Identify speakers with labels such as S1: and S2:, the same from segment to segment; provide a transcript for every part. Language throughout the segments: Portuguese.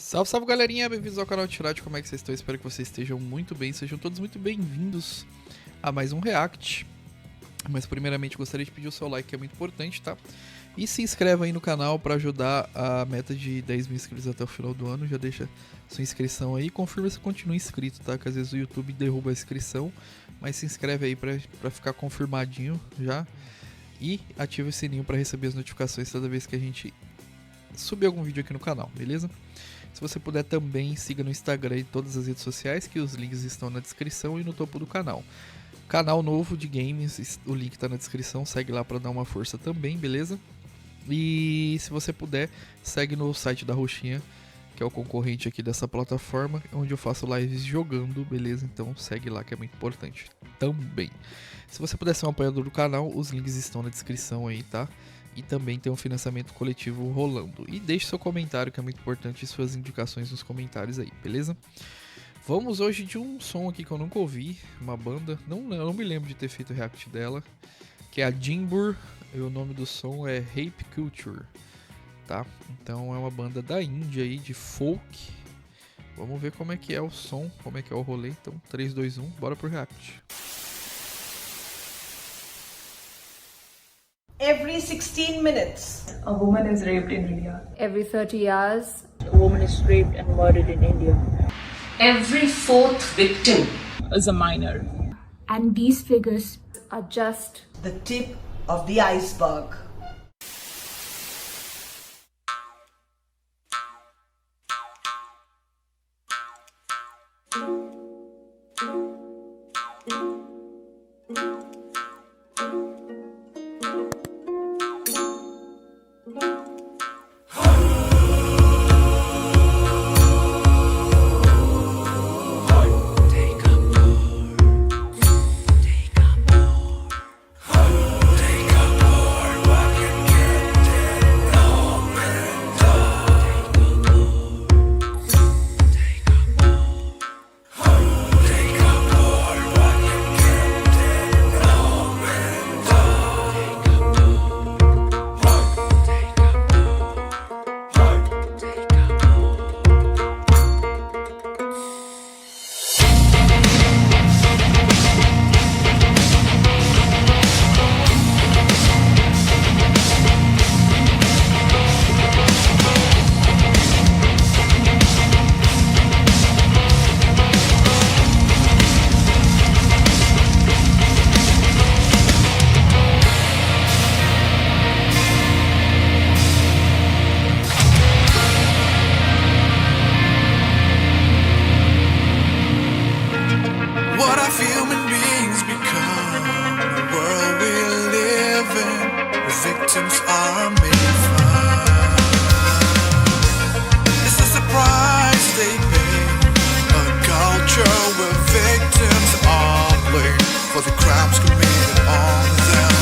S1: Salve, salve galerinha, bem-vindos ao canal Tirade, como é que vocês estão? Espero que vocês estejam muito bem, sejam todos muito bem-vindos a mais um React. Mas primeiramente gostaria de pedir o seu like, que é muito importante, tá? E se inscreva aí no canal para ajudar a meta de 10 mil inscritos até o final do ano. Já deixa sua inscrição aí, confirma se continua inscrito, tá? Que às vezes o YouTube derruba a inscrição, mas se inscreve aí para ficar confirmadinho já. E ativa o sininho para receber as notificações toda vez que a gente subir algum vídeo aqui no canal, beleza? Se você puder também, siga no Instagram e todas as redes sociais, que os links estão na descrição e no topo do canal. Canal novo de games, o link está na descrição, segue lá para dar uma força também, beleza? E se você puder, segue no site da Roxinha, que é o concorrente aqui dessa plataforma, onde eu faço lives jogando, beleza? Então segue lá, que é muito importante também. Se você puder ser um apoiador do canal, os links estão na descrição aí, tá? E também tem um financiamento coletivo rolando. E deixe seu comentário, que é muito importante, e suas indicações nos comentários aí, beleza? Vamos hoje de um som aqui que eu nunca ouvi, uma banda, eu não me lembro de ter feito react dela, que é a Jimbur, e o nome do som é Rape Culture, tá? Então é uma banda da Índia aí, de folk. Vamos ver como é que é o som, como é que é o rolê. Então 3, 2, 1, bora pro react.
S2: Every 16 minutes,
S3: a woman is raped in India.
S4: Every 30 years,
S5: a woman is raped and murdered in India.
S6: Every fourth victim
S3: is a minor.
S4: and these figures are just
S2: the tip of the iceberg.
S7: Victims are made fun. It's a surprise they pay. A culture where victims are blamed for the crimes committed on them.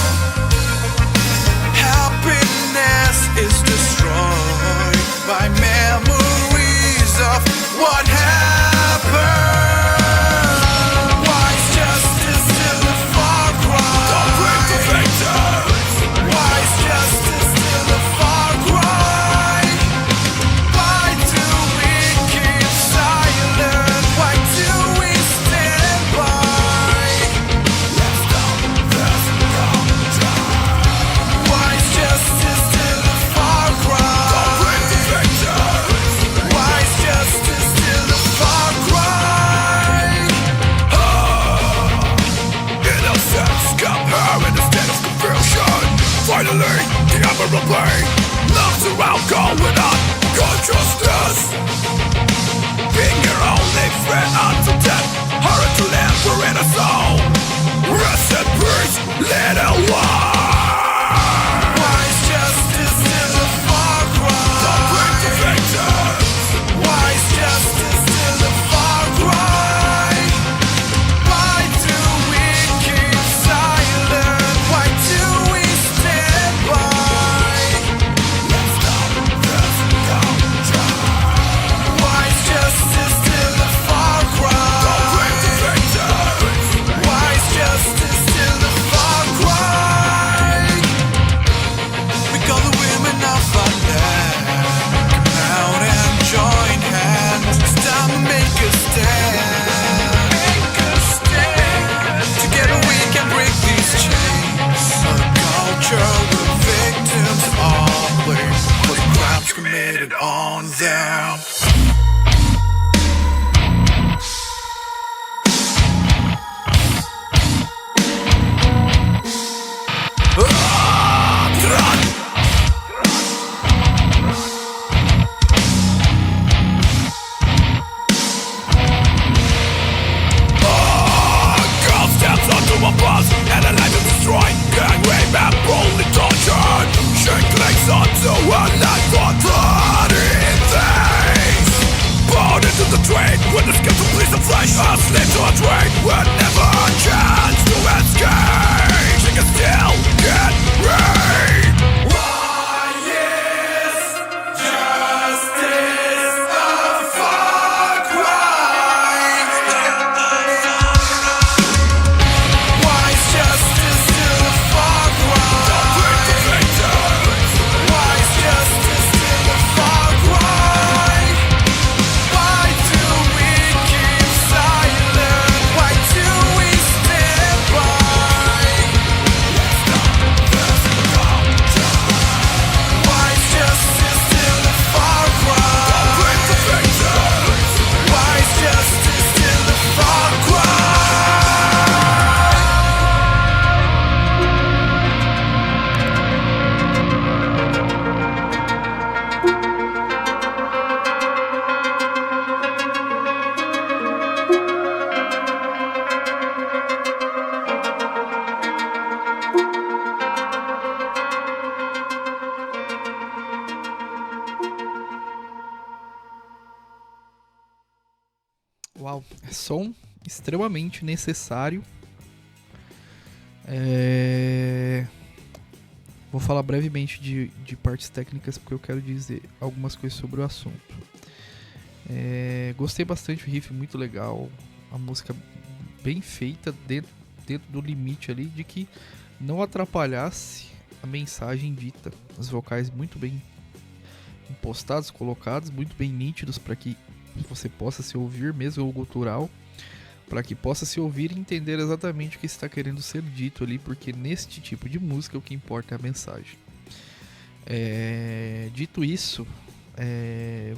S7: Happiness is destroyed by memories of what happened. Why is justice still a far cry? Don't blame the victims. Why is justice still a far cry? Why do we keep silent? Why do we stand by? Let's stop this countdown. Why is justice still a far cry? Don't blame the victims. Why is justice still a far cry? Innocence compare instead of confusion. Finally, the emerald blade loves around going on consciousness. Being your only friend until death. Hurry to live, we're in a soul. Rest in peace, little one. Why is justice still a far cry? Don't blame the victims. Why is justice still a far cry? Why do we keep silent? Why do we stand by? Let's stop this countdown. Why is justice still a far cry? Don't blame the victims. Why is justice still a far cry? them. And a life is destroyed, gang rape and brutally tortured. Shake legs onto a life for bloody things. Born into the train with the skin to piece of flesh. A slave to a train with never a chance to escape. She can still get raped. Why is justice a far cry? Why is justice still a far cry? Don't break the victims. Why is justice still a far cry? Why do we keep silent? Why do we stand by? Why is justice still a far cry? Don't break the victims. Why is justice still a far cry?
S1: Uau, é som extremamente necessário. Vou falar brevemente de partes técnicas porque eu quero dizer algumas coisas sobre o assunto. Gostei bastante, o riff muito legal, a música bem feita dentro do limite ali de que não atrapalhasse a mensagem dita. Os vocais muito bem impostados, colocados, muito bem nítidos para que você possa se ouvir, mesmo o gutural, para que possa se ouvir e entender exatamente o que está querendo ser dito ali, porque neste tipo de música o que importa é a mensagem. Dito isso,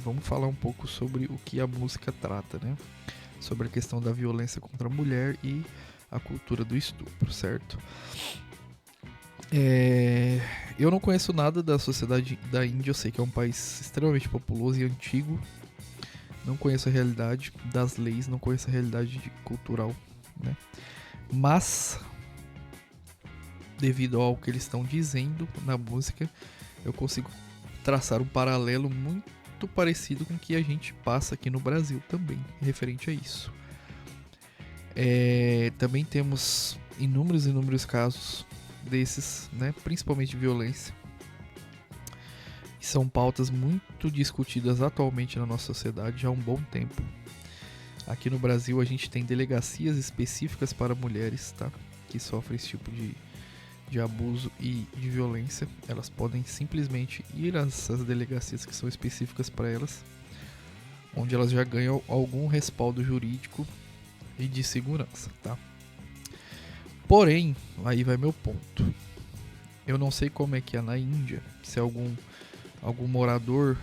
S1: vamos falar um pouco sobre o que a música trata, né? Sobre a questão da violência contra a mulher e a cultura do estupro, certo? Eu não conheço nada da sociedade da Índia, eu sei que é um país extremamente populoso e antigo. Não conheço a realidade das leis, não conheço a realidade cultural, né? Mas, devido ao que eles estão dizendo na música, eu consigo traçar um paralelo muito parecido com o que a gente passa aqui no Brasil também, referente a isso. Também temos inúmeros casos desses, né? Principalmente de violência. São pautas muito discutidas atualmente na nossa sociedade já há um bom tempo. Aqui no Brasil a gente tem delegacias específicas para mulheres, tá? Que sofrem esse tipo de abuso e de violência. Elas podem simplesmente ir a essas delegacias que são específicas para elas, onde elas já ganham algum respaldo jurídico e de segurança, tá? Porém, aí vai meu ponto. Eu não sei como é que é na Índia, se algum morador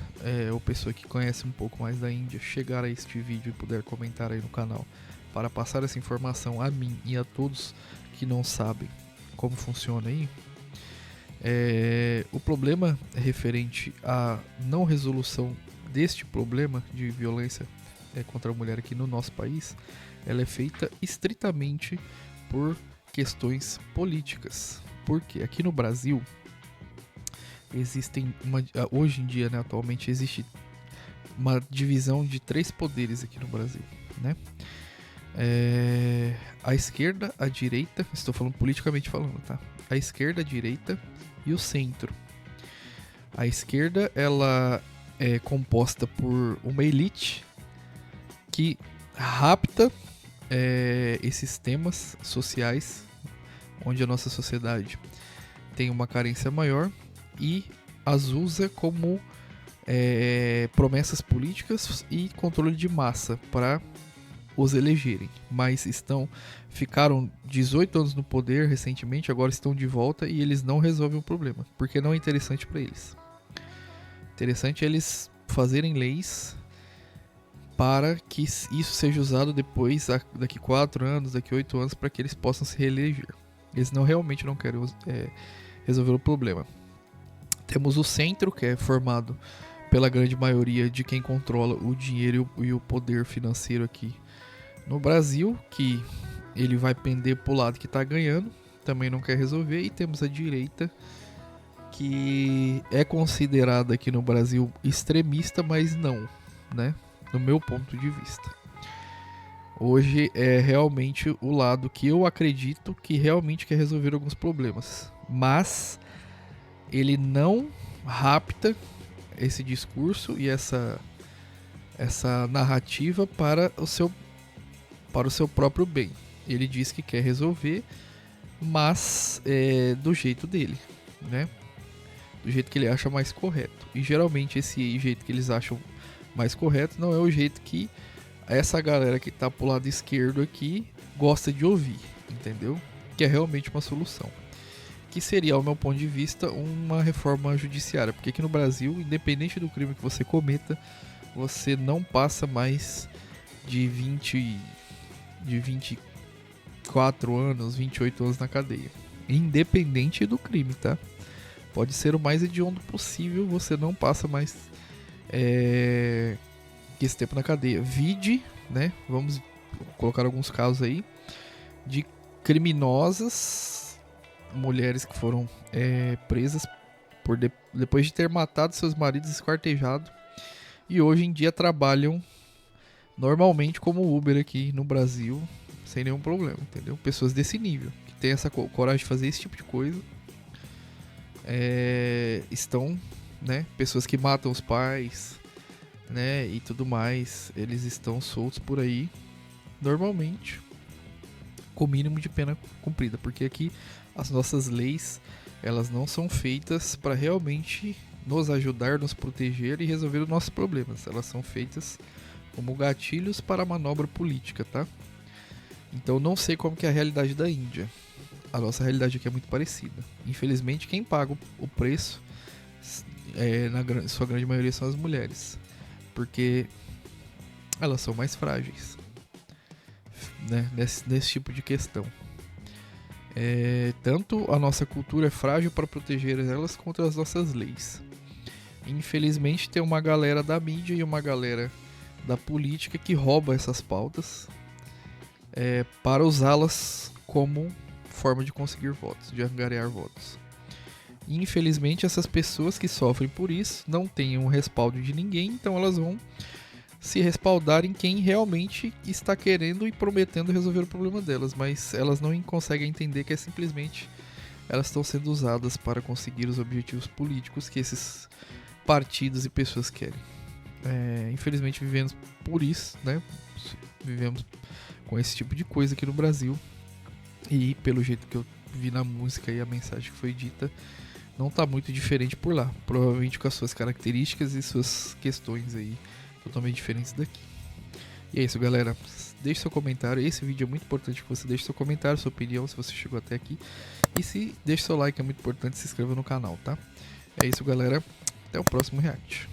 S1: ou pessoa que conhece um pouco mais da Índia chegar a este vídeo e puder comentar aí no canal para passar essa informação a mim e a todos que não sabem como funciona aí. O problema referente à não resolução deste problema de violência contra a mulher aqui no nosso país, ela é feita estritamente por questões políticas. Porque aqui no Brasil existem hoje em dia, né, atualmente existe uma divisão de 3 poderes aqui no Brasil, né? A esquerda, a direita, estou falando politicamente falando, tá? A esquerda, a direita e o centro. A esquerda, ela é composta por uma elite que rapta esses temas sociais, onde a nossa sociedade tem uma carência maior, e as usa como promessas políticas e controle de massa para os elegerem. Mas ficaram 18 anos no poder recentemente, agora estão de volta e eles não resolvem o problema, porque não é interessante para eles. Interessante é eles fazerem leis para que isso seja usado depois, daqui 4 anos, daqui 8 anos, para que eles possam se reeleger. Eles realmente não querem resolver o problema. Temos o centro, que é formado pela grande maioria de quem controla o dinheiro e o poder financeiro aqui no Brasil, que ele vai pender pro lado que está ganhando, também não quer resolver. E temos a direita, que é considerada aqui no Brasil extremista, mas não, né? No meu ponto de vista. Hoje é realmente o lado que eu acredito que realmente quer resolver alguns problemas. Mas ele não rapta esse discurso e essa narrativa para o seu próprio bem. Ele diz que quer resolver, mas do jeito dele, né? Do jeito que ele acha mais correto. E geralmente esse jeito que eles acham mais correto não é o jeito que essa galera que tá pro lado esquerdo aqui gosta de ouvir, entendeu? Que é realmente uma solução. Que seria, ao meu ponto de vista, uma reforma judiciária. Porque aqui no Brasil, independente do crime que você cometa, você não passa mais de 24 anos, 28 anos na cadeia. Independente do crime, tá? Pode ser o mais hediondo possível, você não passa mais esse tempo na cadeia. Vide, né? Vamos colocar alguns casos aí de criminosas, mulheres que foram presas depois de ter matado seus maridos esquartejado e hoje em dia trabalham normalmente como Uber aqui no Brasil sem nenhum problema, entendeu? Pessoas desse nível, que tem essa coragem de fazer esse tipo de coisa, estão, né? Pessoas que matam os pais, né? E tudo mais, eles estão soltos por aí normalmente, com o mínimo de pena cumprida, porque aqui as nossas leis, elas não são feitas para realmente nos ajudar, nos proteger e resolver os nossos problemas. Elas são feitas como gatilhos para a manobra política, tá? Então não sei como que é a realidade da Índia. A nossa realidade aqui é muito parecida. Infelizmente quem paga o preço, na sua grande maioria, são as mulheres, porque elas são mais frágeis, né? Nesse tipo de questão. Tanto a nossa cultura é frágil para proteger elas contra as nossas leis. Infelizmente tem uma galera da mídia e uma galera da política que rouba essas pautas para usá-las como forma de conseguir votos, de angariar votos. E, infelizmente essas pessoas que sofrem por isso não têm um respaldo de ninguém, então elas vão se respaldar em quem realmente está querendo e prometendo resolver o problema delas, mas elas não conseguem entender que simplesmente elas estão sendo usadas para conseguir os objetivos políticos que esses partidos e pessoas querem. Infelizmente vivemos por isso, né? Vivemos com esse tipo de coisa aqui no Brasil, e pelo jeito que eu vi na música e a mensagem que foi dita, não está muito diferente por lá, provavelmente com as suas características e suas questões aí totalmente diferentes daqui. E é isso, galera. Deixe seu comentário. Esse vídeo é muito importante que você deixe seu comentário, sua opinião, se você chegou até aqui. E deixe seu like, é muito importante. Se inscreva no canal, tá? É isso, galera. Até o próximo react.